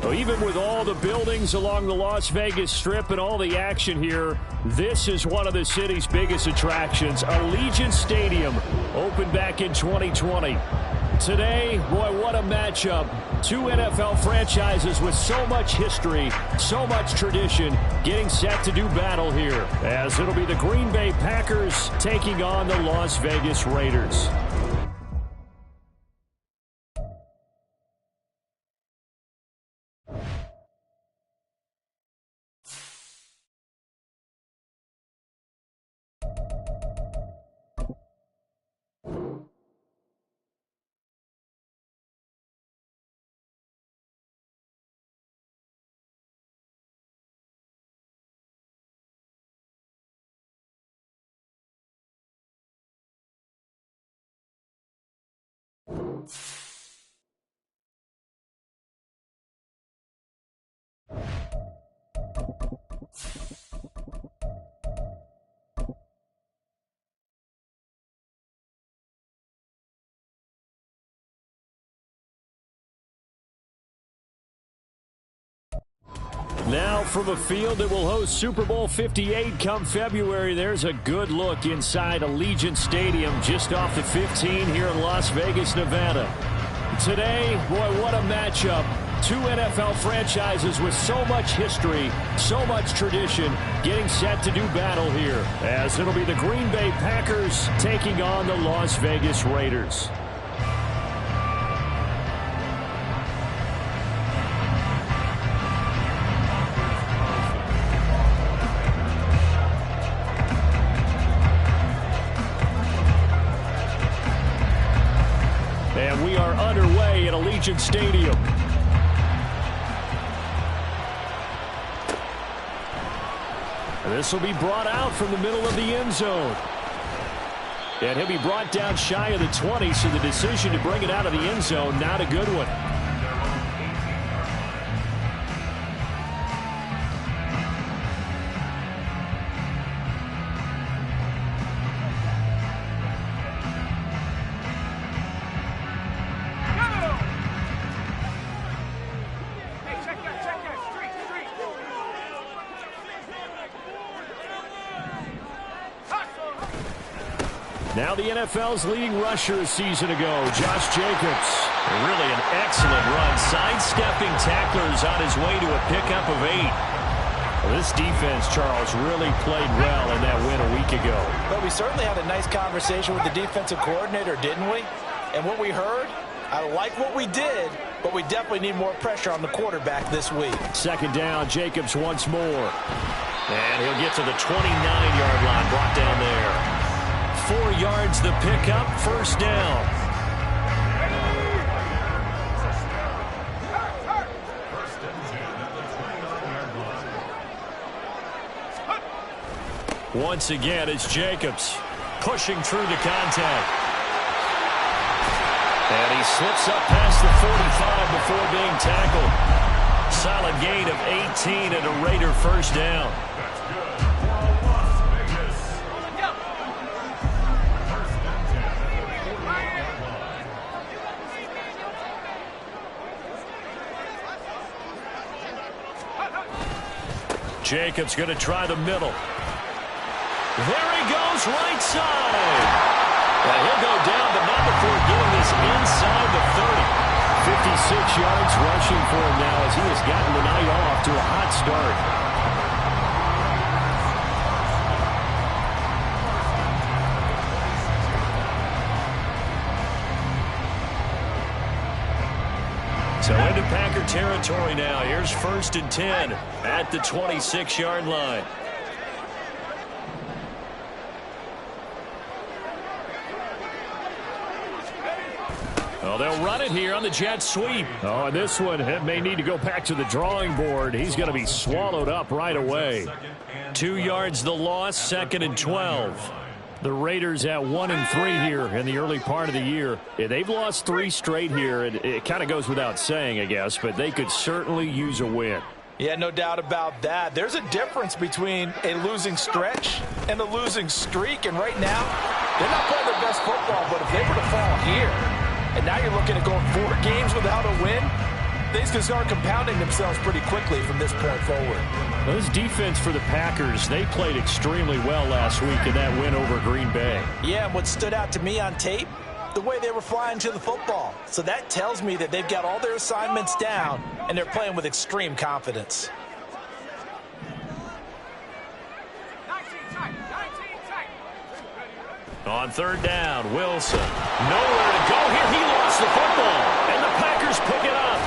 Well, even with all the buildings along the Las Vegas Strip and all the action here, this is one of the city's biggest attractions. Allegiant Stadium opened back in 2020. Today, boy, what a matchup. Two NFL franchises with so much history, so much tradition, getting set to do battle here, as it'll be the Green Bay Packers taking on the Las Vegas Raiders. Now from a field that will host Super Bowl 58 come February, there's a good look inside Allegiant Stadium just off the 15 here in Las Vegas, Nevada. Today, boy, what a matchup. Two NFL franchises with so much history, so much tradition, getting set to do battle here, as it'll be the Green Bay Packers taking on the Las Vegas Raiders. And we are underway at Allegiant Stadium. This will be brought out from the middle of the end zone. And he'll be brought down shy of the 20, so the decision to bring it out of the end zone, not a good one. Now the NFL's leading rusher a season ago, Josh Jacobs. Really an excellent run, sidestepping tacklers on his way to a pickup of 8. Well, this defense, Charles, really played well in that win a week ago. But we certainly had a nice conversation with the defensive coordinator, didn't we? And what we heard, I like what we did, but we definitely need more pressure on the quarterback this week. Second down, Jacobs once more. And he'll get to the 29-yard line, brought down there. 4 yards the pickup, first down. Once again, it's Jacobs pushing through the contact. And he slips up past the 45 before being tackled. Solid gain of 18 and a Raider first down. Jacobs going to try the middle. There he goes, right side. Well, he'll go down, but not before getting this inside the 30. 56 yards rushing for him now as he has gotten the night off to a hot start. So into Packer territory now. Here's 1st and 10 at the 26-yard line. Well, they'll run it here on the jet sweep. Oh, and this one may need to go back to the drawing board. He's going to be swallowed up right away. 2 yards the loss, 2nd and 12. The Raiders at 1-3 here in the early part of the year. They've lost 3 straight here, and it kind of goes without saying, I guess, but they could certainly use a win. Yeah, no doubt about that. There's a difference between a losing stretch and a losing streak, and right now, they're not playing their best football, but if they were to fall here, and now you're looking at going 4 games without a win, things can start compounding themselves pretty quickly from this point forward. Well, this defense for the Packers, they played extremely well last week in that win over Green Bay. Yeah, and what stood out to me on tape, the way they were flying to the football. So that tells me that they've got all their assignments down, and they're playing with extreme confidence. On third down, Wilson. Nowhere to go here. He lost the football, and the Packers pick it up.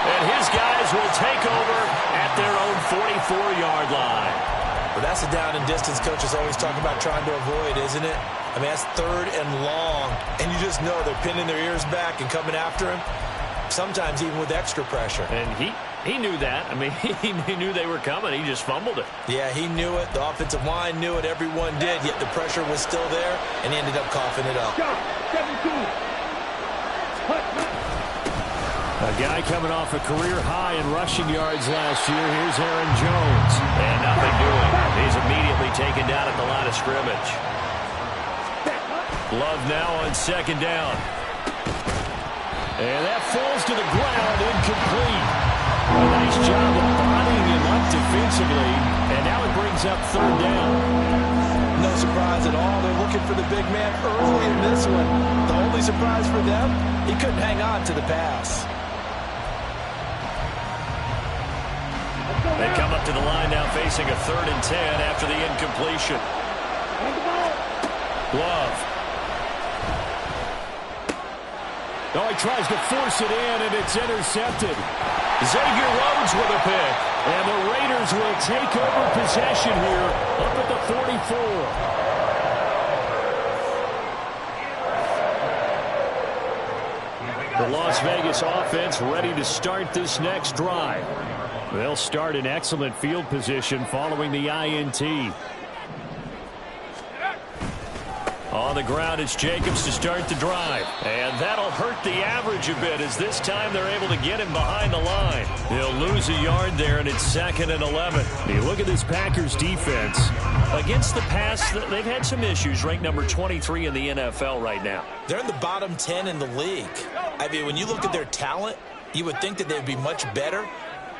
And his guys will take over at their own 44-yard line. Well, that's a down and distance coaches always talk about trying to avoid, isn't it? I mean, that's third and long, and you just know they're pinning their ears back and coming after him, sometimes even with extra pressure. And he knew that. I mean, he knew they were coming. He just fumbled it. Yeah, he knew it. The offensive line knew it. Everyone did, yet the pressure was still there, and he ended up coughing it up. A guy coming off a career high in rushing yards last year. Here's Aaron Jones. And nothing doing. He's immediately taken down at the line of scrimmage. Love now on second down. And that falls to the ground, incomplete. A nice job of bodying him up defensively. And now it brings up third down. No surprise at all. They're looking for the big man early in this one. The only surprise for them, he couldn't hang on to the pass. They come up to the line now facing a 3rd and 10 after the incompletion. Love. Oh, he tries to force it in, and it's intercepted. Xavier Rhodes with a pick. And the Raiders will take over possession here up at the 44. The Las Vegas offense ready to start this next drive. They'll start in excellent field position following the INT. On the ground, it's Jacobs to start the drive. And that'll hurt the average a bit as this time they're able to get him behind the line. He'll lose a yard there, and it's 2nd and 11. You look at this Packers defense. Against the pass, they've had some issues, ranked number 23 in the NFL right now. They're in the bottom 10 in the league. I mean, when you look at their talent, you would think that they'd be much better.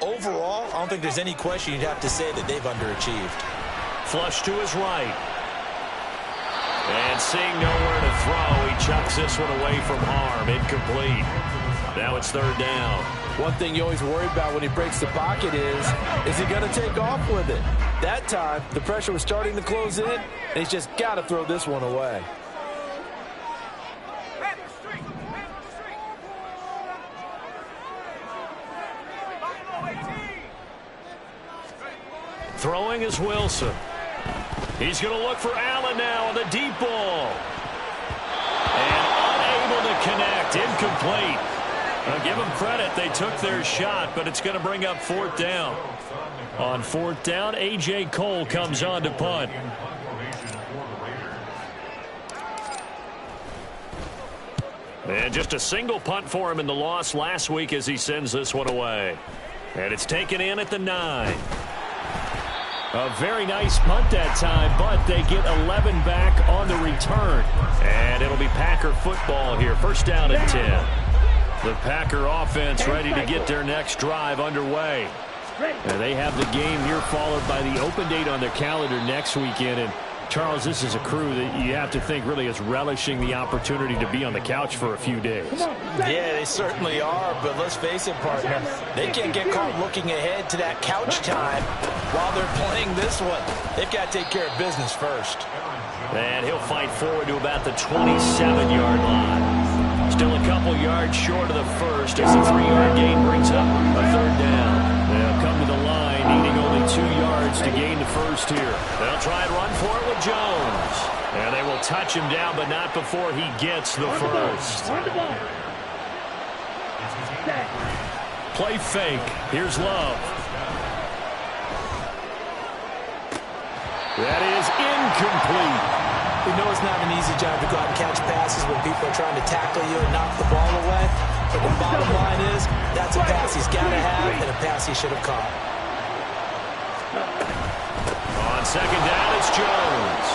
Overall, I don't think there's any question you'd have to say that they've underachieved. Flush to his right. And seeing nowhere to throw, he chucks this one away from harm. Incomplete. Now it's 3rd down. One thing you always worry about when he breaks the pocket is he going to take off with it? That time, the pressure was starting to close in, and he's just got to throw this one away. Throwing is Wilson. He's going to look for Allen now on the deep ball. And unable to connect. Incomplete. I'll give them credit. They took their shot, but it's going to bring up 4th down. On 4th down, A.J. Cole comes on to punt. And just a single punt for him in the loss last week as he sends this one away. And it's taken in at the 9. A very nice punt that time, but they get 11 back on the return. And it'll be Packer football here. 1st down and 10. The Packer offense ready to get their next drive underway. And they have the game here followed by the open date on their calendar next weekend. And Charles, this is a crew that you have to think really is relishing the opportunity to be on the couch for a few days. Yeah, they certainly are, but let's face it, partner, they can't get caught looking ahead to that couch time while they're playing this one. They've got to take care of business first. And he'll fight forward to about the 27-yard line. Still a couple yards short of the first as the 3-yard gain brings up a 3rd down. They'll come to the line needing only 2 yards to gain the first here. They'll try and run for it with Jones. And they will touch him down, but not before he gets the first. Play fake. Here's Love. That is incomplete. We know it's not an easy job to go out and catch passes when people are trying to tackle you and knock the ball away. But the bottom line is, that's a pass he's got to have and a pass he should have caught. On 2nd down, it's Jones.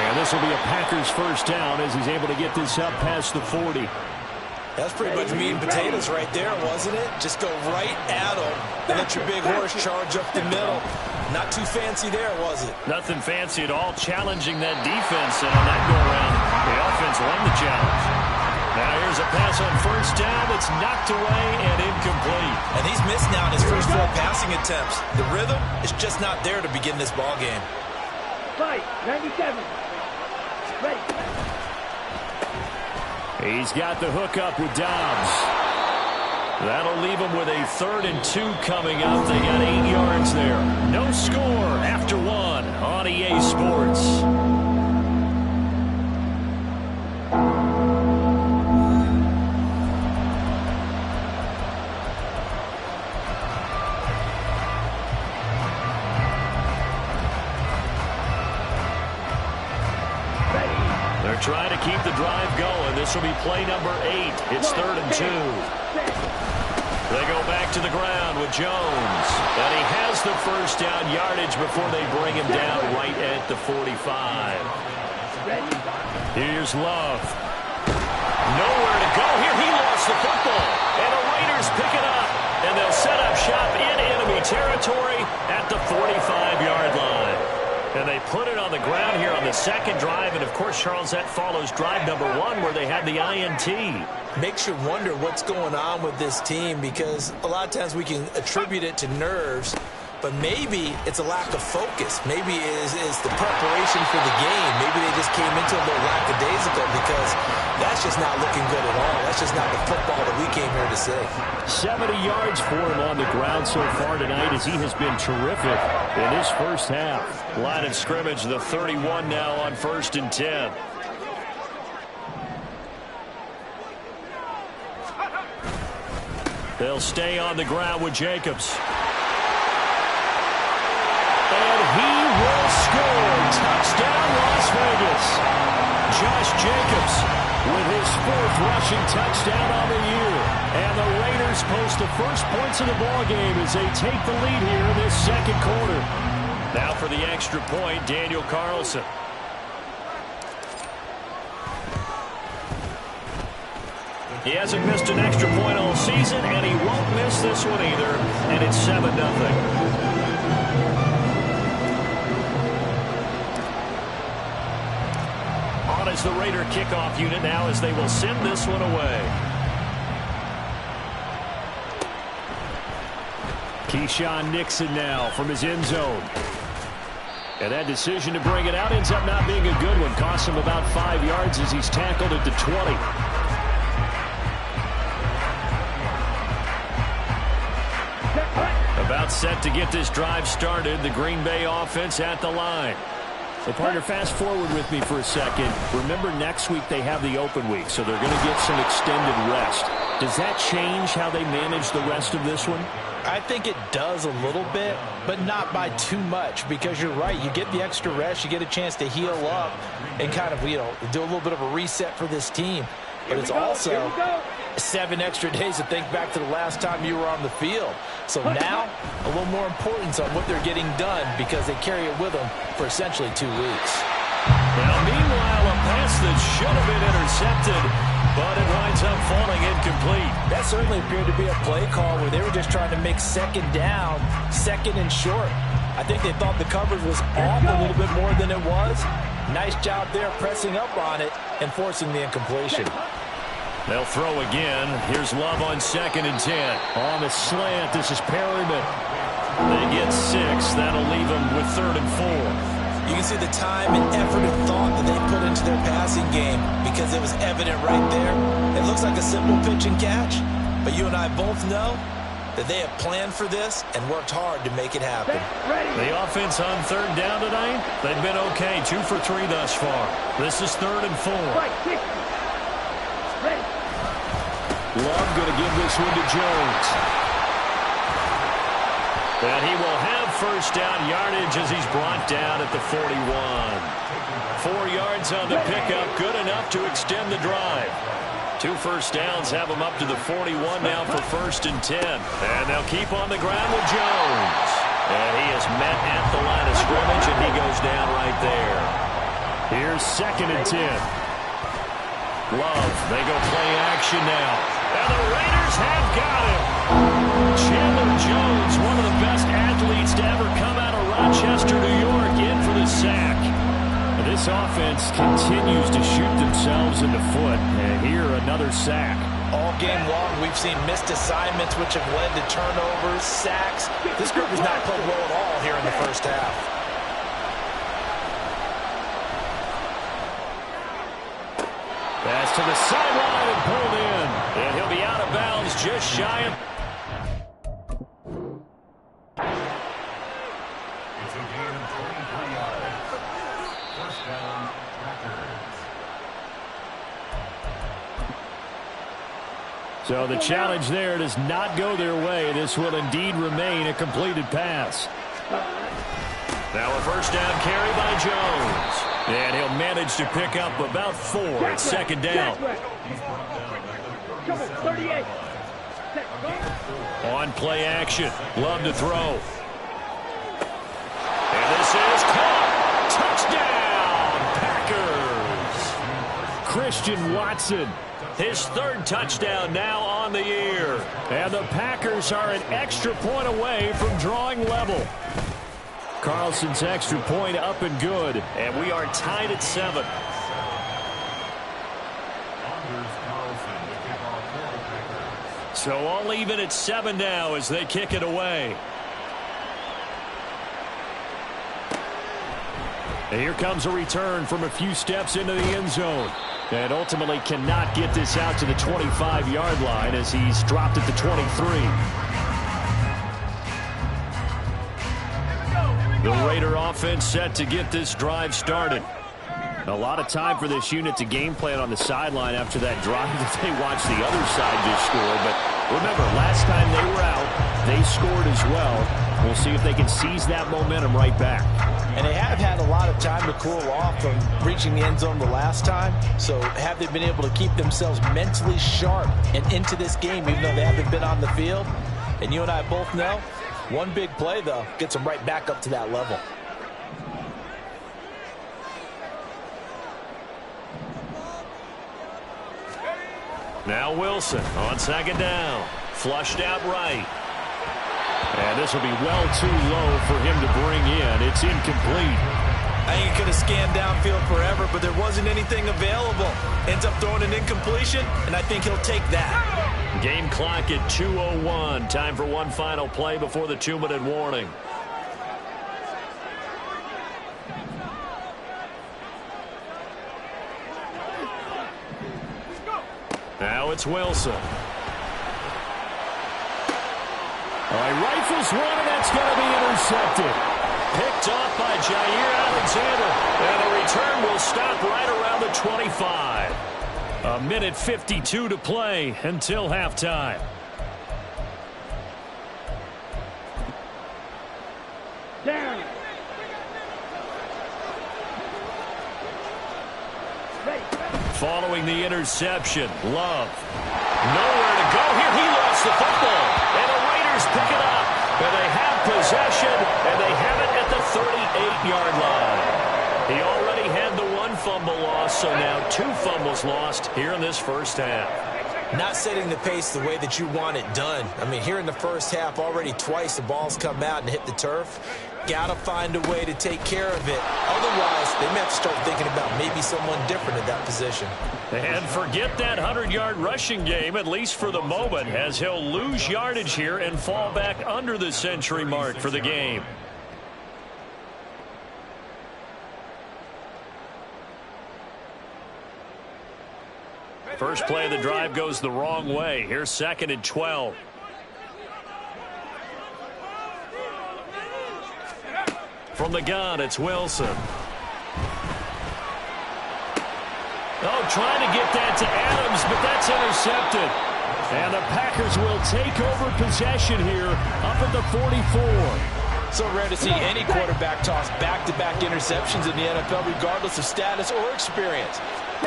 And this will be a Packers 1st down as he's able to get this up past the 40. That's pretty much meat and potatoes right there, wasn't it? Just go right at them and let your big horse charge up the middle. Not too fancy there, was it? Nothing fancy at all, challenging that defense, and on that go-around, the offense won the challenge. Now here's a pass on first down that's knocked away and incomplete. And he's missed now in his first 4 passing attempts. The rhythm is just not there to begin this ball game. Fight, 97. Ready. He's got the hook up with Dobbs. That'll leave him with a 3rd and 2 coming up. They got 8 yards there. No score after 1 on EA Sports. Trying to keep the drive going. This will be play number 8. It's 3rd and 2. They go back to the ground with Jones. And he has the first down yardage before they bring him down right at the 45. Here's Love. Nowhere to go here. He lost the football. And the Raiders pick it up. And they'll set up shop in enemy territory at the 45-yard line. And they put it on the ground here on the 2nd drive. And, of course, Charles, that follows drive number 1 where they had the INT. Makes you wonder what's going on with this team, because a lot of times we can attribute it to nerves, but maybe it's a lack of focus. Maybe it's the preparation for the game. Maybe they just came into a little lackadaisical, because that's just not looking good at all. That's just not the football that we came here to see. 70 yards for him on the ground so far tonight, as he has been terrific in his first half. Line of scrimmage, the 31 now on 1st and 10. They'll stay on the ground with Jacobs. And he will score. Touchdown, Las Vegas. Josh Jacobs with his 4th rushing touchdown on the year. And the Raiders post the first points of the ballgame as they take the lead here in this 2nd quarter. Now for the extra point, Daniel Carlson. He hasn't missed an extra point all season, and he won't miss this one either. And it's 7-0. On is the Raider kickoff unit now, as they will send this one away. Keyshawn Nixon now from his end zone. And that decision to bring it out ends up not being a good one. Costs him about 5 yards as he's tackled at the 20. About set to get this drive started. The Green Bay offense at the line. So, partner, fast forward with me for a second. Remember, next week they have the open week, so they're going to get some extended rest. Does that change how they manage the rest of this one? I think it does a little bit, but not by too much, because you're right. You get the extra rest. You get a chance to heal up and kind of, do a little bit of a reset for this team. But it's also 7 extra days to think back to the last time you were on the field. So now, a little more importance on what they're getting done, because they carry it with them for essentially 2 weeks. Now, meanwhile, a pass that should have been intercepted, but it winds up falling incomplete. That certainly appeared to be a play call where they were just trying to make 2nd down, 2nd and short. I think they thought the coverage was off a little bit more than it was. Nice job there pressing up on it and forcing the incompletion. They'll throw again. Here's Love on 2nd and 10. On the slant, this is Perryman. They get 6. That'll leave them with 3rd and 4. You can see the time and effort and thought that they put into their passing game, because it was evident right there. It looks like a simple pitch and catch, but you and I both know that they have planned for this and worked hard to make it happen. The offense on 3rd down tonight, they've been okay. 2 for 3 thus far. This is 3rd and 4. Love going to give this one to Jones. And he will have first down yardage as he's brought down at the 41. 4 yards on the pickup, good enough to extend the drive. 2 first downs have him up to the 41 now for 1st and 10. And they'll keep on the ground with Jones. And he is met at the line of scrimmage, and he goes down right there. Here's 2nd and 10. Love, they go play action. action now. And the Raiders have got him. Chandler Jones, one of the best athletes to ever come out of Rochester, New York, in for the sack. This offense continues to shoot themselves in the foot. And here, another sack. All game long, we've seen missed assignments, which have led to turnovers, sacks. This group has not played well at all here in the first half. Pass to the sideline and pulled in. And he'll be out of bounds just shy of... It's a gain of 23 yards. First down, Packers. So the challenge there does not go their way. This will indeed remain a completed pass. Now a first down carry by Jones. And he'll manage to pick up about 4 at second down. On play action. Love to throw. And this is caught. Touchdown, Packers. Christian Watson. His third touchdown now on the year. And the Packers are an extra point away from drawing level. Carlson's extra point up and good. And we are tied at 7. So all even at 7 now as they kick it away. And here comes a return from a few steps into the end zone. And ultimately cannot get this out to the 25-yard line as he's dropped at the 23. The Raider offense set to get this drive started. A lot of time for this unit to game plan on the sideline after that drive that they watched the other side just score. But remember, last time they were out, they scored as well. We'll see if they can seize that momentum right back. And they have had a lot of time to cool off from reaching the end zone the last time. So have they been able to keep themselves mentally sharp and into this game even though they haven't been on the field? And you and I both know, one big play, though, gets them right back up to that level. Now Wilson on second down. Flushed out right. And this will be well too low for him to bring in. It's incomplete. I think he could have scanned downfield forever, but there wasn't anything available. Ends up throwing an incompletion, and I think he'll take that. Game clock at 2:01. Time for one final play before the 2-minute warning. Now it's Wilson. All right, rifles one, and that's going to be intercepted. Picked off by Jair Alexander. And the return will stop right around the 25. A minute 52 to play until halftime. Down. Following the interception, Love. Nowhere to go here. He lost the football. And the Raiders pick it up. And they have possession, and they have it at the 38-yard line. He already had the one fumble loss, so now 2 fumbles lost here in this first half. Not setting the pace the way that you want it done. I mean, here in the first half, already twice the ball's come out and hit the turf. Got to find a way to take care of it. Otherwise, they may have to start thinking about maybe someone different at that position. And forget that 100-yard rushing game, at least for the moment, as he'll lose yardage here and fall back under the century mark for the game. First play of the drive goes the wrong way. Here's 2nd and 12. From the gun, it's Wilson. Oh, trying to get that to Adams, but that's intercepted. And the Packers will take over possession here up at the 44. So rare to see any quarterback toss back-to-back interceptions in the NFL, regardless of status or experience.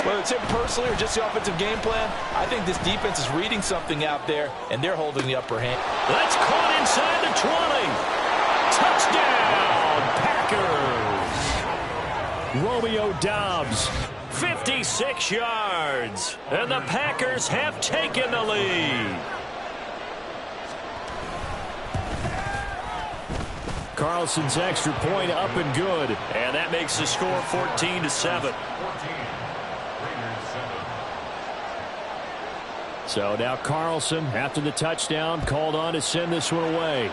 Whether it's him personally or just the offensive game plan, I think this defense is reading something out there, and they're holding the upper hand. That's caught inside the 20. Touchdown, Packers. Romeo Doubs 56 yards. And the Packers have taken the lead. Carlson's extra point up and good. And that makes the score 14-7. So now Carlson, after the touchdown, called on to send this one away.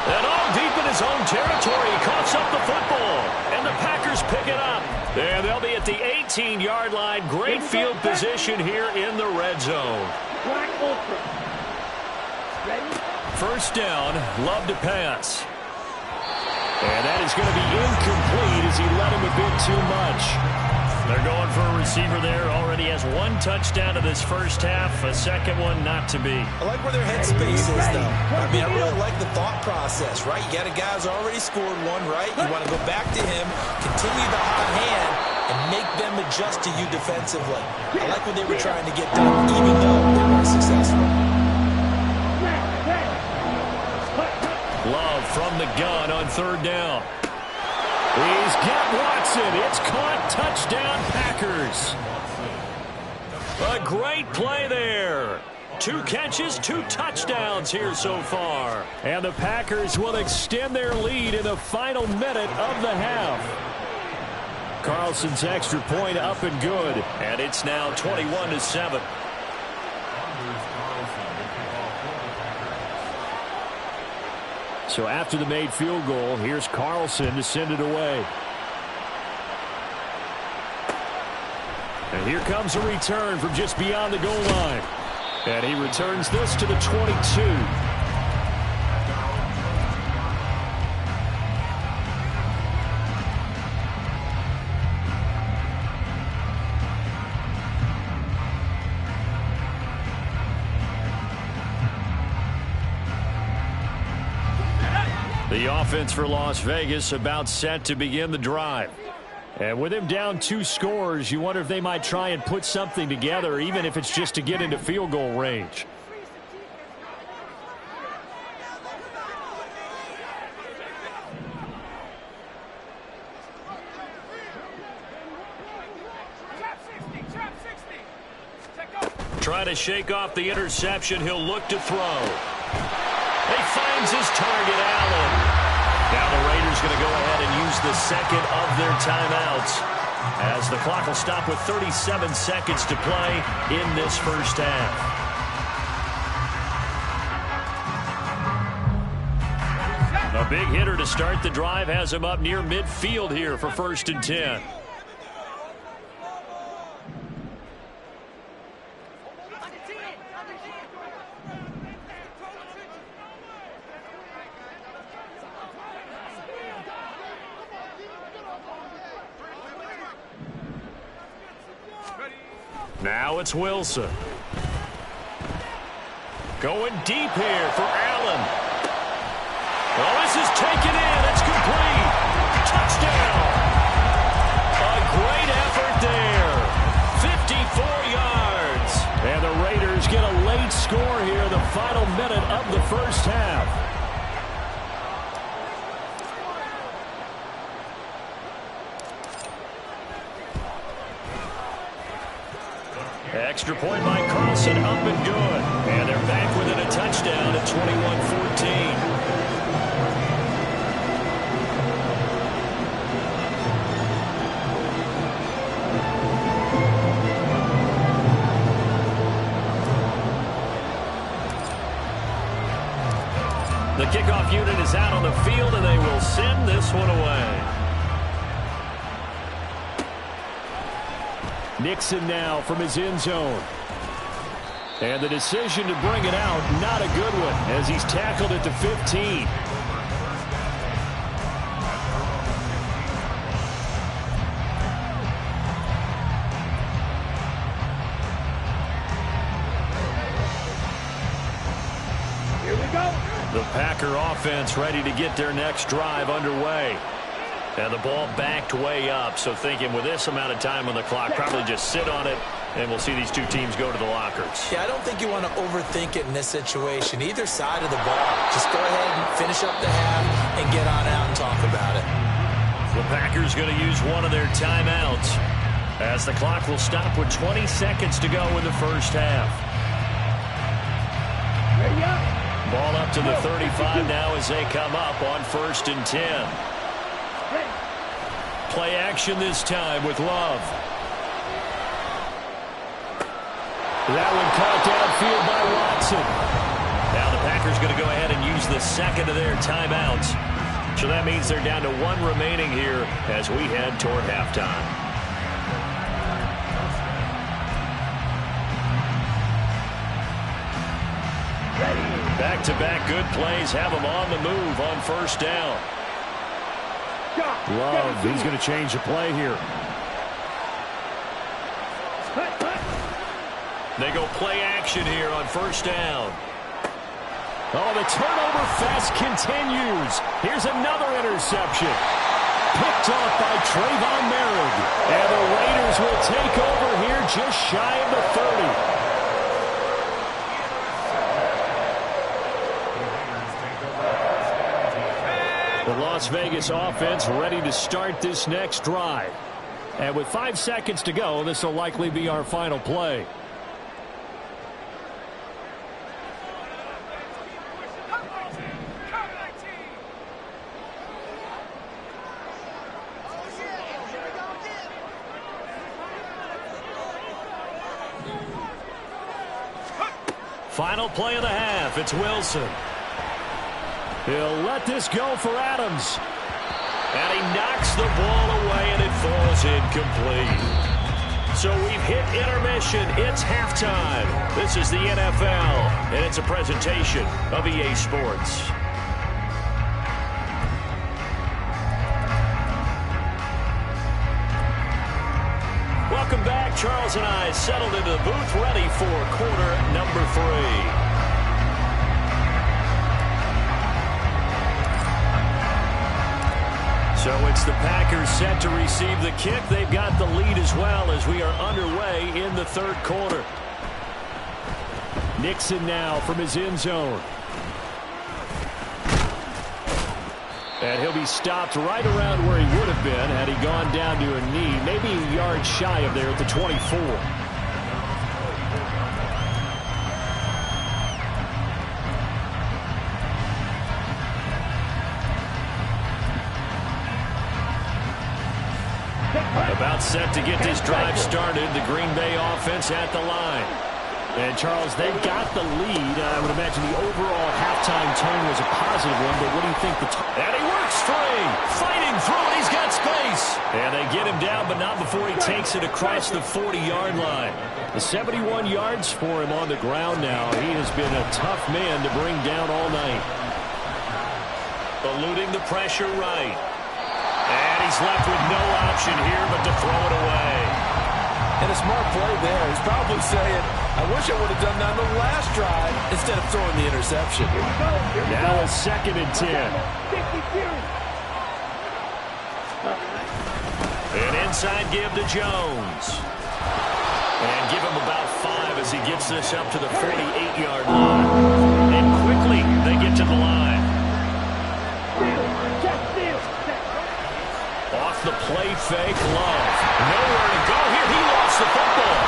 And all deep in his own territory, he coughs up the football. And the Packers pick it up. And they'll be at the 18-yard line. Great field position here in the red zone. First down, Love to pass. And that is going to be incomplete as he let him a bit too much. They're going for a receiver there. Already has one touchdown in this first half. A second one not to be. I like where their headspace is, though. I mean, I really like the thought process, right? You got a guy who's already scored one, right? You want to go back to him, continue the hot hand, and make them adjust to you defensively. I like what they were trying to get done, even though they weren't successful. Love from the gun on third down. He's got Watson. It's caught. Touchdown, Packers. A great play there. 2 catches, 2 touchdowns here so far. And the Packers will extend their lead in the final minute of the half. Carlson's extra point up and good. And it's now 21-7. So after the made field goal, here's Carlson to send it away. And here comes a return from just beyond the goal line. And he returns this to the 22. The offense for Las Vegas about set to begin the drive. And with him down 2 scores, you wonder if they might try and put something together, even if it's just to get into field goal range. Try to shake off the interception. He'll look to throw. He finds his target, Allen. Now the Raiders going to go ahead and use the second of their timeouts, as the clock will stop with 37 seconds to play in this first half. A big hitter to start the drive has him up near midfield here for 1st and 10. Now it's Wilson. Going deep here for Allen. Oh, this is taken in. It's complete. Touchdown. A great effort there. 54 yards. And the Raiders get a late score here in the final minute of the first half. Extra point by Carlson, up and good. And they're back within a touchdown at 21-14. The kickoff unit is out on the field, and they will send this one away. Nixon now from his end zone. And the decision to bring it out, not a good one, as he's tackled at the 15. Here we go. The Packer offense ready to get their next drive underway. And the ball backed way up, so thinking with this amount of time on the clock, probably just sit on it, and we'll see these 2 teams go to the lockers. Yeah, I don't think you want to overthink it in this situation. Either side of the ball, just go ahead and finish up the half. and get on out and talk about it. The Packers going to use one of their timeouts as the clock will stop with 20 seconds to go in the first half. Ball up to the 35 now as they come up on 1st and 10. Play action this time with Love. That one caught downfield by Watson. Now the Packers going to go ahead and use the second of their timeouts. So that means they're down to one remaining here as we head toward halftime. Back-to-back good plays have them on the move on 1st down. Love, he's going to change the play here. They go play action here on 1st down. Oh, the turnover fest continues. Here's another interception. Picked off by Trayvon Merrick. And the Raiders will take over here just shy of the 30. The Las Vegas offense ready to start this next drive. And with 5 seconds to go, this will likely be our final play. Final play of the half. It's Wilson. He'll let this go for Adams. And he knocks the ball away, and it falls incomplete. So we've hit intermission. It's halftime. This is the NFL, and it's a presentation of EA Sports. Welcome back. Charles and I settled into the booth, ready for quarter number 3. So it's the Packers set to receive the kick. They've got the lead as well as we are underway in the 3rd quarter. Nixon now from his end zone. And he'll be stopped right around where he would have been had he gone down to a knee, maybe a yard shy of there at the 24. About set to get this drive started. The Green Bay offense at the line. And, Charles, they've got the lead. I would imagine the overall halftime tone was a positive one, but what do you think? And he works free. Fighting through it. He's got space. And they get him down, but not before he takes it across the 40-yard line. The 71 yards for him on the ground now. He has been a tough man to bring down all night. Eluding the pressure right. And he's left with no option here but to throw it away. And a smart play there. He's probably saying, I wish I would have done that on the last drive instead of throwing the interception. Now a 2nd and 10. An inside give to Jones. And give him about 5 as he gets this up to the 48-yard line. And quickly they get to the line. Off the play fake, Love. Nowhere to go here. He lost the football.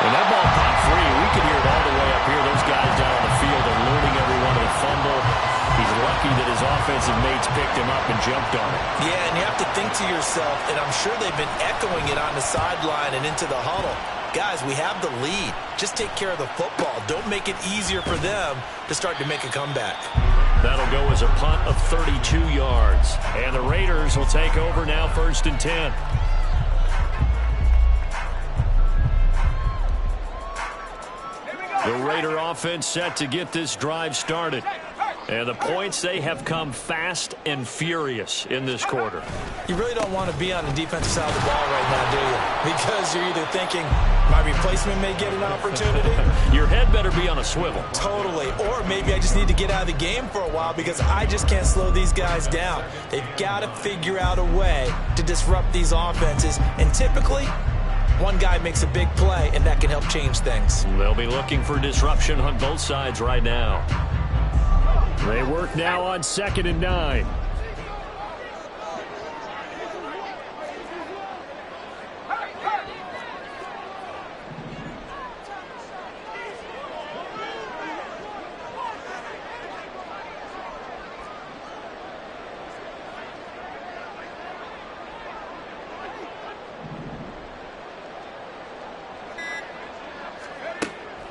And that ball popped free. We can hear it all the way up here. Those guys down on the field are learning every one of the fumble. He's lucky that his offensive mates picked him up and jumped on it. Yeah, and you have to think to yourself, and I'm sure they've been echoing it on the sideline and into the huddle. Guys, we have the lead. Just take care of the football. Don't make it easier for them to start to make a comeback. That'll go as a punt of 32 yards. And the Raiders will take over now 1st and 10. The Raider offense set to get this drive started. And the points, they have come fast and furious in this quarter. You really don't want to be on the defensive side of the ball right now, do you? Because you're either thinking, my replacement may get an opportunity. Your head better be on a swivel. Totally. Or maybe I just need to get out of the game for a while because I just can't slow these guys down. They've got to figure out a way to disrupt these offenses. And typically, one guy makes a big play, and that can help change things. They'll be looking for disruption on both sides right now. They work now on 2nd and 9.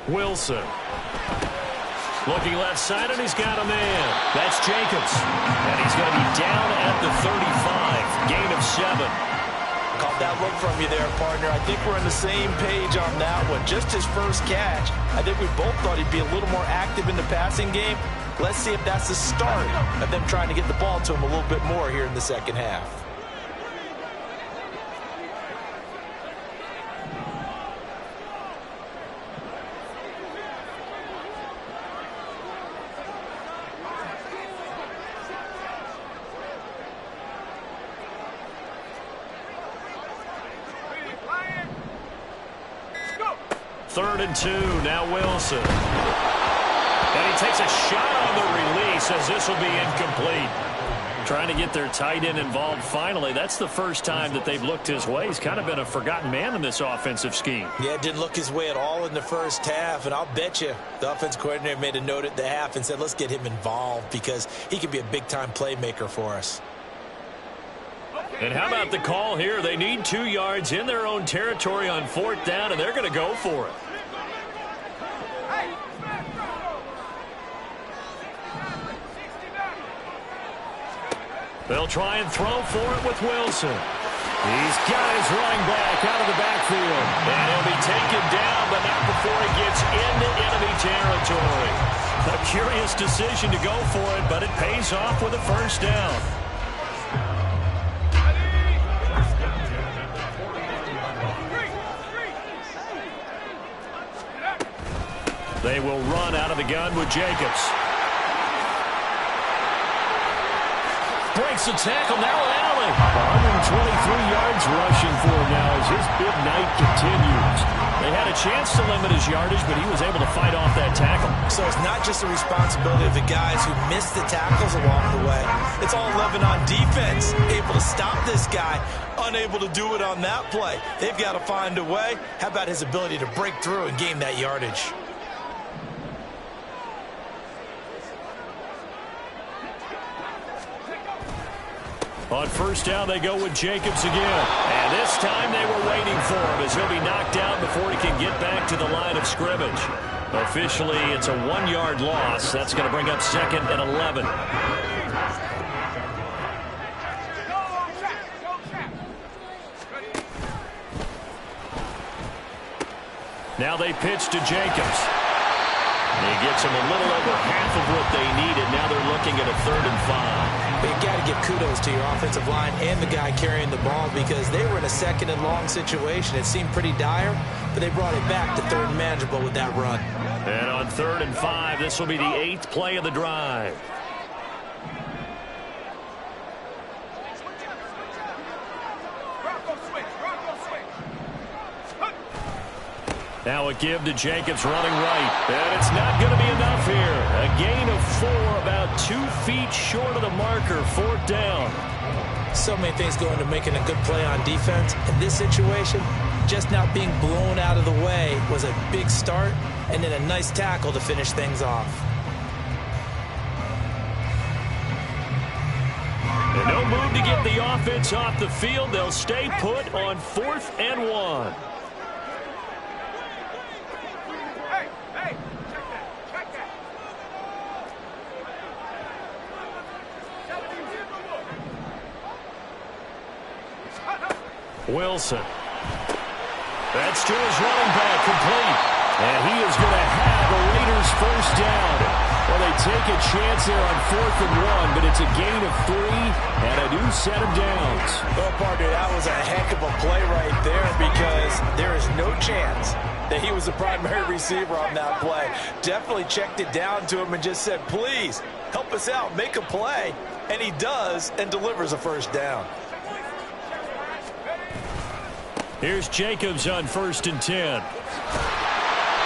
Wilson. Looking left side, and he's got a man. That's Jacobs. And he's going to be down at the 35. Gain of 7. Caught that look from you there, partner. I think we're on the same page on that one. Just his first catch. I think we both thought he'd be a little more active in the passing game. Let's see if that's the start of them trying to get the ball to him a little bit more here in the second half. Third and 2, now Wilson. And he takes a shot on the release as this will be incomplete. Trying to get their tight end involved finally. That's the first time that they've looked his way. He's kind of been a forgotten man in this offensive scheme. Yeah, didn't look his way at all in the first half, and I'll bet you the offense coordinator made a note at the half and said, let's get him involved because he could be a big-time playmaker for us. And how about the call here? They need 2 yards in their own territory on 4th down, and they're going to go for it. They'll try and throw for it with Wilson. These guys running back out of the backfield. And he'll be taken down, but not before he gets into enemy territory. A curious decision to go for it, but it pays off with a first down. They will run out of the gun with Jacobs. Breaks the tackle, now Allen. 123 yards rushing for him now as his big night continues. They had a chance to limit his yardage, but he was able to fight off that tackle. So it's not just the responsibility of the guys who missed the tackles along the way. It's all 11 on defense, able to stop this guy, unable to do it on that play. They've got to find a way. How about his ability to break through and gain that yardage? On first down, they go with Jacobs again. And this time they were waiting for him as he'll be knocked out before he can get back to the line of scrimmage. Officially, it's a 1-yard loss. That's going to bring up 2nd and 11. Now they pitch to Jacobs. He gets them a little over half of what they needed. Now they're looking at a 3rd and 5. You've got to give kudos to your offensive line and the guy carrying the ball because they were in a 2nd and long situation. It seemed pretty dire, but they brought it back to 3rd and manageable with that run. And on 3rd and 5, this will be the 8th play of the drive. Now a give to Jacobs running right. And it's not going to be enough here. A gain of 4, about 2 feet short of the marker, 4th down. So many things go into making a good play on defense. In this situation, just not being blown out of the way was a big start, and then a nice tackle to finish things off. And no move to get the offense off the field. They'll stay put on 4th and 1. Wilson. That's to his running back, complete. And he is going to have a Raiders first down. Well, they take a chance there on 4th and 1, but it's a gain of 3 and a new set of downs. Well, partner, that was a heck of a play right there because there is no chance that he was the primary receiver on that play. Definitely checked it down to him and just said, please, help us out, make a play. And he does and delivers a first down. Here's Jacobs on 1st and 10.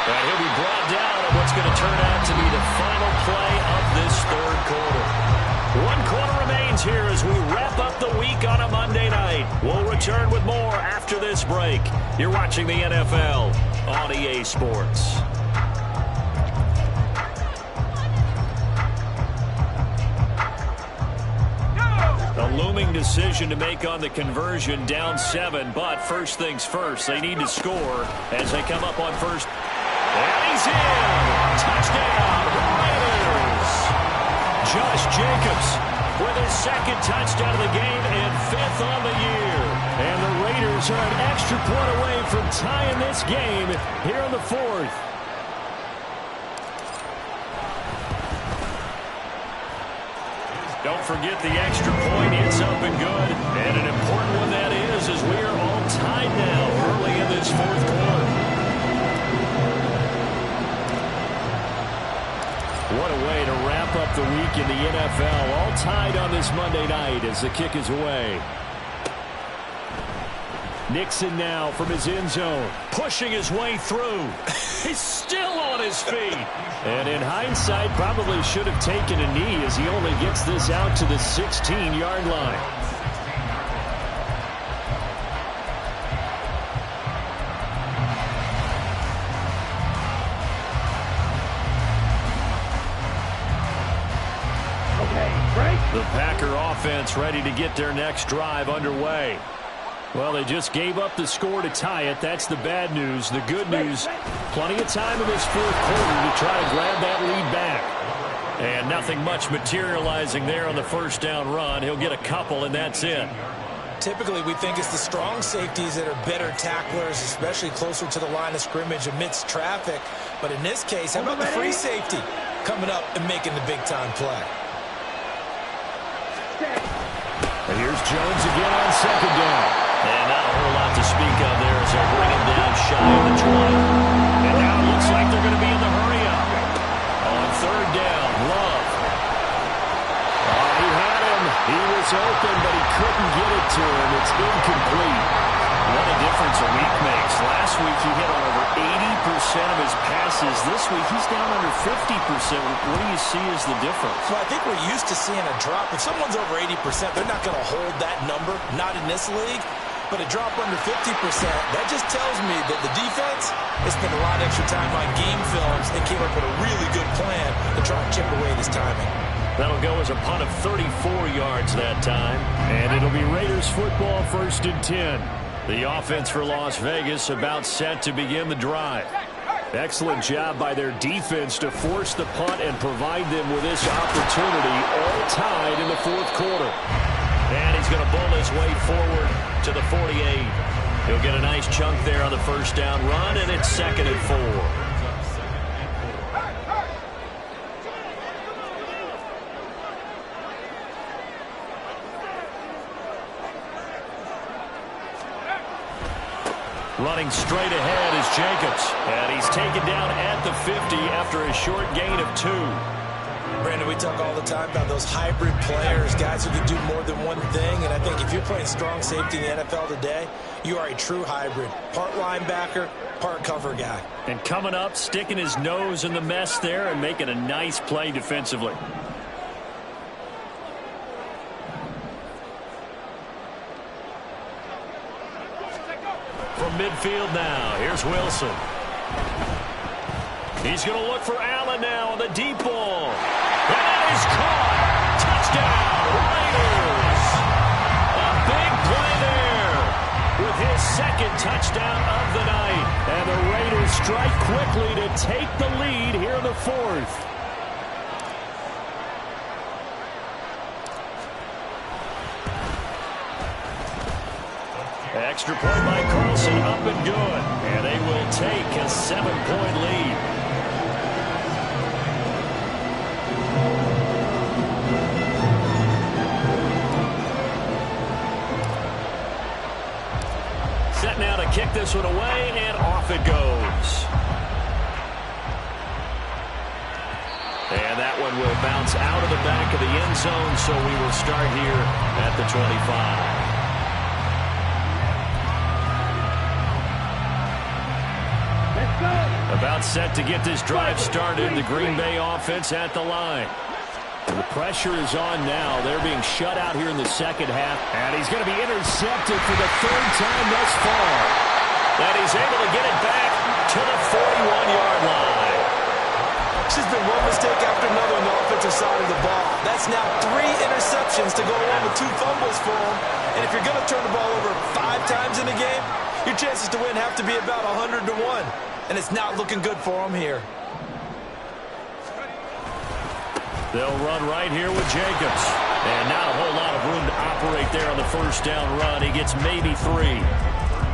And he'll be brought down on what's going to turn out to be the final play of this third quarter. 1 quarter remains here as we wrap up the week on a Monday night. We'll return with more after this break. You're watching the NFL on EA Sports. A looming decision to make on the conversion, down 7, but first things first, they need to score as they come up on first. And he's in! Touchdown, Raiders! Josh Jacobs with his second touchdown of the game and 5th on the year. And the Raiders are an extra point away from tying this game here in the 4th. Don't forget the extra point. It's up and good. And an important one that is, as we are all tied now early in this 4th quarter. What a way to wrap up the week in the NFL. All tied on this Monday night as the kick is away. Nixon now from his end zone, pushing his way through. He's still on his feet. And in hindsight, probably should have taken a knee as he only gets this out to the 16-yard line. The Packer offense ready to get their next drive underway. Well, they just gave up the score to tie it. That's the bad news. The good news, plenty of time in this 4th quarter to try to grab that lead back. And nothing much materializing there on the first down run. He'll get a couple, and that's it. Typically, we think it's the strong safeties that are better tacklers, especially closer to the line of scrimmage amidst traffic. But in this case, how about the free safety coming up and making the big-time play? And here's Jones again on second down. And not a whole lot to speak of there as they'll bring him down shy of the 20. And now it looks like they're going to be in the hurry-up. On third down, Love. Oh, he had him. He was open, but he couldn't get it to him. It's incomplete. What a difference a week makes. Last week he hit on over 80% of his passes. This week he's down under 50%. What do you see as the difference? Well, I think we're used to seeing a drop. If someone's over 80%, they're not going to hold that number, not in this league. But a drop under 50%, that just tells me that the defense has spent a lot of extra time on game films and came up with a really good plan to try and chip away this timing. That'll go as a punt of 34 yards that time. And it'll be Raiders football, 1st and 10. The offense for Las Vegas about set to begin the drive. Excellent job by their defense to force the punt and provide them with this opportunity, all tied in the 4th quarter. And he's going to bull his way forward to the 48. He'll get a nice chunk there on the first down run, and it's 2nd and 4. Running straight ahead is Jacobs. And he's taken down at the 50 after a short gain of 2. Brandon, we talk all the time about those hybrid players, guys who can do more than one thing. And I think if you're playing strong safety in the NFL today, you are a true hybrid. Part linebacker, part cover guy. And coming up, sticking his nose in the mess there and making a nice play defensively. From midfield now, here's Wilson. He's going to look for Allen now on the deep ball. And that is caught. Touchdown, Raiders. A big play there with his 2nd touchdown of the night. And the Raiders strike quickly to take the lead here in the 4th. Extra point by Carlson, up and good. And they will take a 7-point lead. Set now to kick this one away, and off it goes. And that one will bounce out of the back of the end zone, so we will start here at the 25. About set to get this drive started. The Green Bay offense at the line. And the pressure is on now. They're being shut out here in the second half. And he's going to be intercepted for the third time thus far. And he's able to get it back to the 41-yard line. It's just been one mistake after another on the offensive side of the ball. That's now 3 interceptions to go along with 2 fumbles for him. And if you're going to turn the ball over 5 times in a game, your chances to win have to be about 100 to 1. And it's not looking good for him here. They'll run right here with Jacobs. And not a whole lot of room to operate there on the first down run. He gets maybe 3.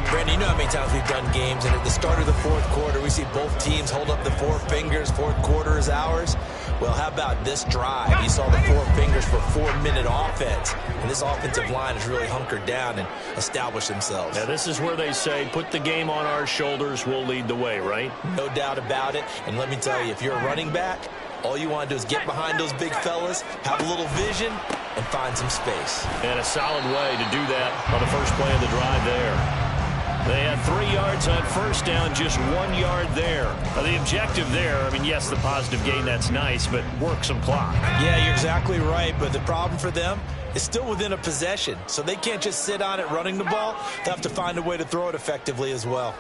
Brandon, you know how many times we've done games, and at the start of the fourth quarter, we see both teams hold up the 4 fingers, fourth quarter is ours. Well, how about this drive? You saw the 4 fingers for 4-minute offense, and this offensive line has really hunkered down and established themselves. Now, this is where they say, put the game on our shoulders, we'll lead the way, right? No doubt about it, and let me tell you, if you're a running back, all you want to do is get behind those big fellas, have a little vision, and find some space. And a solid way to do that on the first play of the drive there. They had 3 yards on first down, just 1 yard there. The objective there, I mean, yes, the positive gain, that's nice, but work some clock. Yeah, you're exactly right, but the problem for them is still within a possession, so they can't just sit on it running the ball. They have to find a way to throw it effectively as well.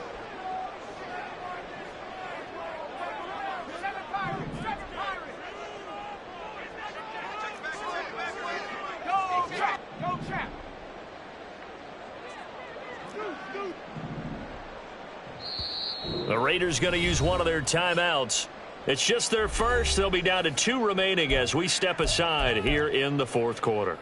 The Raiders going to use one of their timeouts. It's just their first. They'll be down to 2 remaining as we step aside here in the fourth quarter.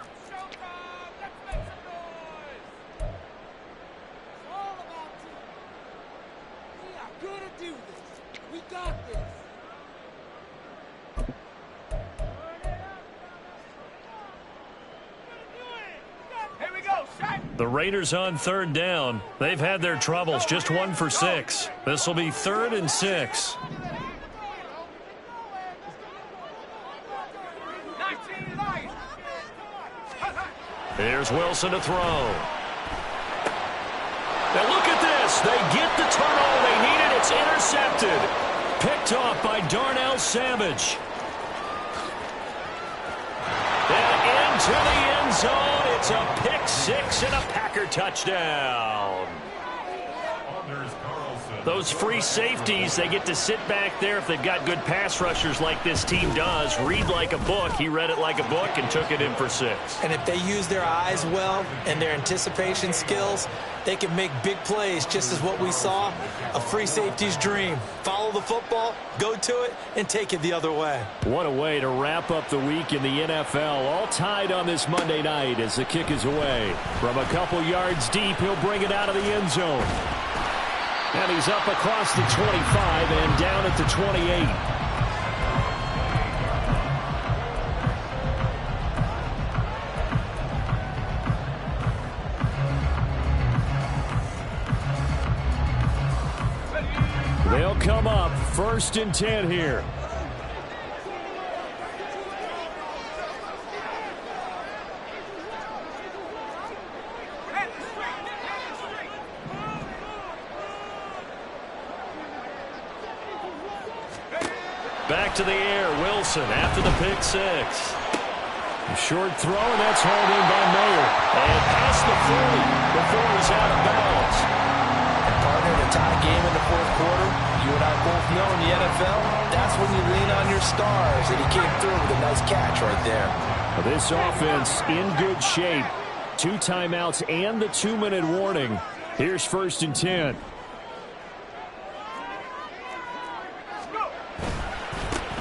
The Raiders on third down. They've had their troubles, just 1 for 6. This will be 3rd and 6. Here's Wilson to throw. Now look at this. They get the turnover they needed. It's intercepted. Picked off by Darnell Savage. And into the end zone. It's a pick 6 and a Packer touchdown. Those free safeties, they get to sit back there if they've got good pass rushers like this team does. Read like a book. He read it like a book and took it in for 6. And if they use their eyes well and their anticipation skills, they can make big plays, just as what we saw, a free safety's dream. Follow the football, go to it, and take it the other way. What a way to wrap up the week in the NFL. All tied on this Monday night as the kick is away. From a couple yards deep, he'll bring it out of the end zone. And he's up across the 25 and down at the 28. They'll come up 1st and 10 here. Back to the air, Wilson after the pick 6. A short throw, and that's hauled in by Mayer. And past the 40 before he's out of bounds. And partner, in a tie game in the fourth quarter, you and I both know in the NFL, that's when you lean on your stars. And he came through with a nice catch right there. This offense in good shape. 2 timeouts and the 2-minute warning. Here's 1st and 10.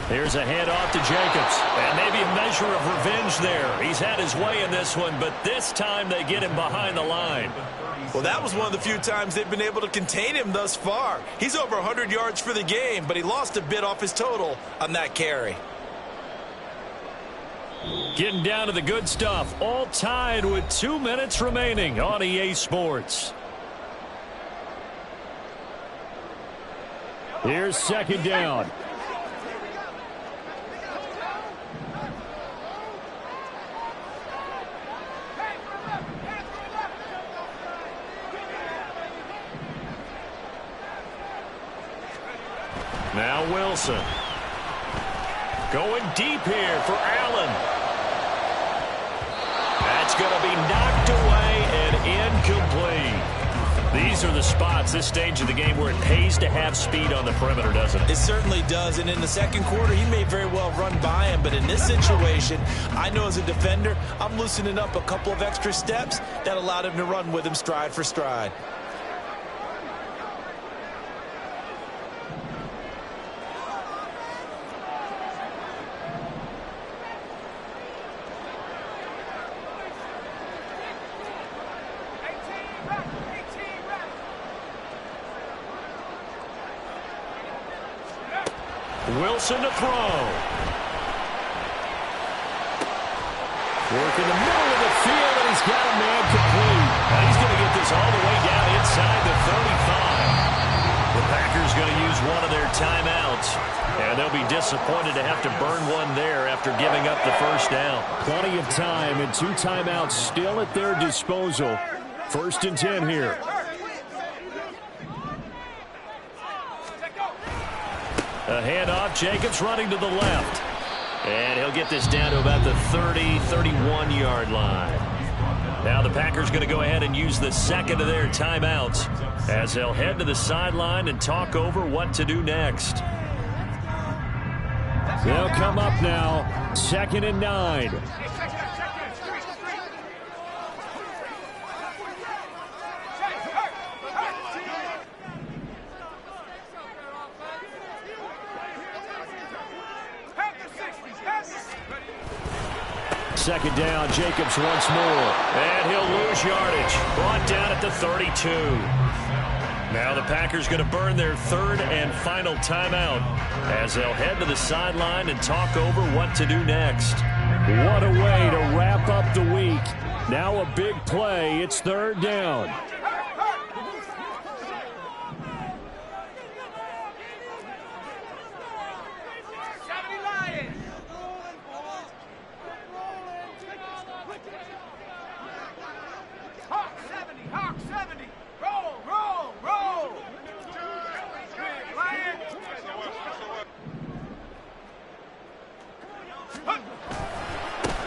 Here's a handoff to Jacobs. And maybe a measure of revenge there. He's had his way in this one, but this time they get him behind the line. Well, that was one of the few times they've been able to contain him thus far. He's over 100 yards for the game, but he lost a bit off his total on that carry. Getting down to the good stuff. All tied with 2 minutes remaining on EA Sports. Here's 2nd down. Now Wilson. Going deep here for Allen. That's going to be knocked away and incomplete. These are the spots, this stage of the game, where it pays to have speed on the perimeter, doesn't it? It certainly does, and in the second quarter, he may very well run by him, but in this situation, I know as a defender, I'm loosening up a couple of extra steps that allowed him to run with him stride for stride. Wilson to throw. Work in the middle of the field, and he's got a man complete. And he's going to get this all the way down inside the 35. The Packers going to use one of their timeouts, and they'll be disappointed to have to burn one there after giving up the first down. Plenty of time and 2 timeouts still at their disposal. 1st and 10 here. A handoff, Jacobs running to the left. And he'll get this down to about the 30, 31-yard line. Now the Packers going to go ahead and use the second of their timeouts as they'll head to the sideline and talk over what to do next. They'll come up now, 2nd and 9. Second down, Jacobs once more. And he'll lose yardage. Brought down at the 32. Now the Packers going to burn their 3rd and final timeout as they'll head to the sideline and talk over what to do next. What a way to wrap up the week. Now a big play. It's 3rd down.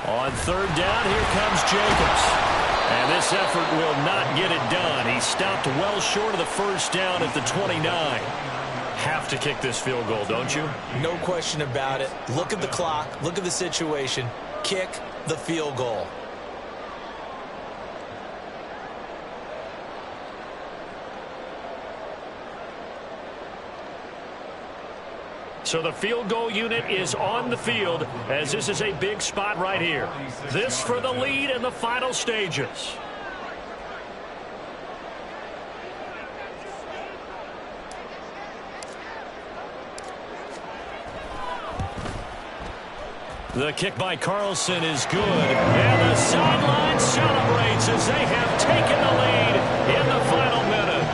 On 3rd down, here comes Jacobs. And this effort will not get it done. He stopped well short of the first down at the 29. Have to kick this field goal, don't you? No question about it. Look at the clock. Look at the situation. Kick the field goal. So the field goal unit is on the field as this is a big spot right here. This for the lead in the final stages. The kick by Carlson is good. And the sideline celebrates as they have taken the lead in the final minute.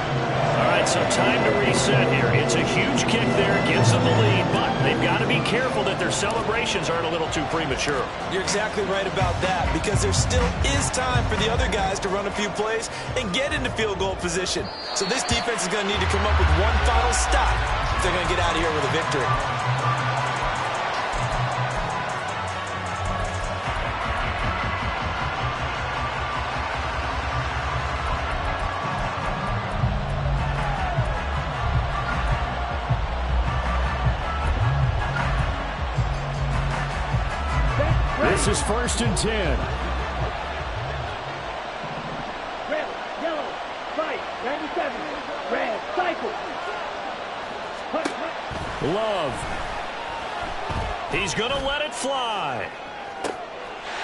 All right, so time to reset here. It's a huge kick there, gives them the lead, but they've got to be careful that their celebrations aren't a little too premature. You're exactly right about that, because there still is time for the other guys to run a few plays and get into field goal position. So this defense is going to need to come up with one final stop if they're going to get out of here with a victory. This is 1st and 10. Red, yellow, fight, 97, red, cycle. Love. He's going to let it fly.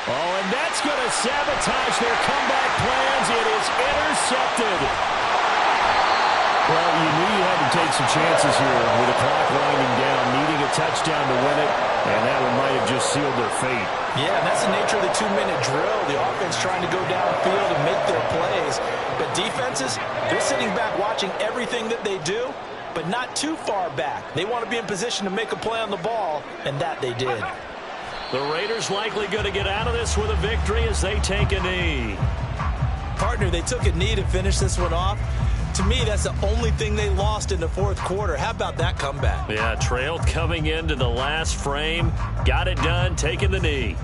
Oh, and that's going to sabotage their comeback plans. It is intercepted. Well, you knew you had to take some chances here with the clock winding down, needing a touchdown to win it, and that one might have just sealed their fate. Yeah, and that's the nature of the 2-minute drill. The offense trying to go downfield and make their plays. But defenses, they're sitting back watching everything that they do, but not too far back. They want to be in position to make a play on the ball, and that they did. The Raiders likely going to get out of this with a victory as they take a knee. Partner, they took a knee to finish this one off. To me, that's the only thing they lost in the fourth quarter. How about that comeback? Yeah, trailed coming into the last frame. Got it done, taking the knee.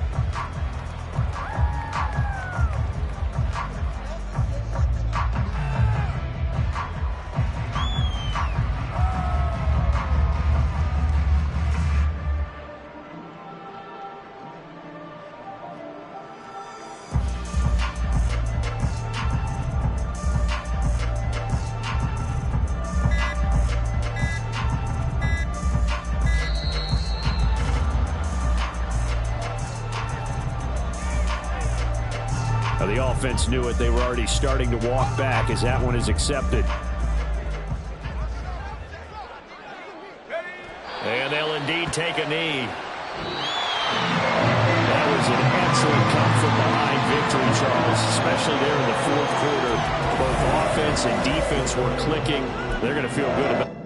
The offense knew it. They were already starting to walk back as that one is accepted. And they'll indeed take a knee. That was an excellent come-from-behind victory, Charles, especially there in the fourth quarter. Both offense and defense were clicking. They're going to feel good about it.